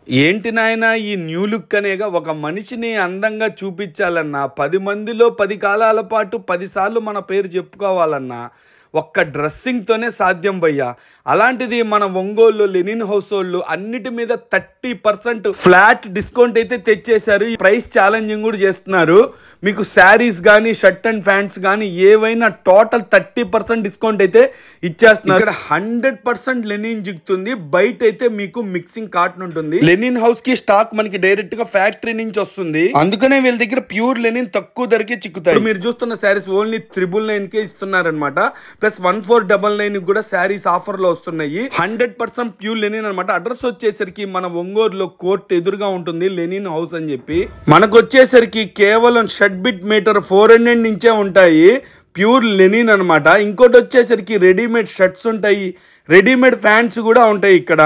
ఏంటి నాయనా ఈ న్యూ లుక్ అనేగా ఒక మనిషిని అందంగా చూపించాలన్నా 10 మందిలో 10 కాలాల పాటు 10 సార్లు మన పేరు చెప్పుకోవాలన్నా ఒక్క డ్రెస్సింగ్తోనే సాధ్యం భయ్యా. అలాంటిది మన ఒంగోలు లెనిన్ హౌస్ వాళ్ళు అన్నిటి మీద 30% ఫ్లాట్ డిస్కౌంట్ అయితే తెచ్చేశారు. ఈ ప్రైస్ ఛాలెంజింగ్ కూడా చేస్తున్నారు. మీకు శారీస్ కానీ షర్ట్ అండ్ ప్యాంట్స్ కానీ ఏవైనా టోటల్ 30% డిస్కౌంట్ అయితే ఇచ్చేస్తున్నారు. ఇక్కడ 100% లెనిన్ జిగుతుంది. బయట అయితే మీకు మిక్సింగ్ కాటన్ ఉంటుంది. లెనిన్ హౌస్ కి స్టాక్ మనకి డైరెక్ట్ గా ఫ్యాక్టరీ నుంచి వస్తుంది. అందుకనే వీళ్ళ దగ్గర ప్యూర్ లెనిన్ తక్కువ ధరకే చిక్కుతాయి. మీరు చూస్తున్న శారీస్ ఓన్లీ 999 ఇస్తున్నారనమాట. ప్లస్ 1499 కూడా శారీస్ ఆఫర్ లో వస్తున్నాయి. 100% ప్యూర్ లెనిన్ అనమాట. అడ్రస్ వచ్చేసరికి మన ఒంగోలులో కోర్ట్ ఎదురుగా ఉంటుంది లెనిన్ హౌస్ అని చెప్పి. మనకు వచ్చేసరికి కేవలం షర్ట్ బిట్ మీటర్ 400 నుంచే ఉంటాయి. ప్యూర్ లెనిన్ అనమాట. ఇంకోటి వచ్చేసరికి రెడీమేడ్ షర్ట్స్ ఉంటాయి, రెడీమేడ్ ఫ్యాంట్స్ కూడా ఉంటాయి ఇక్కడ.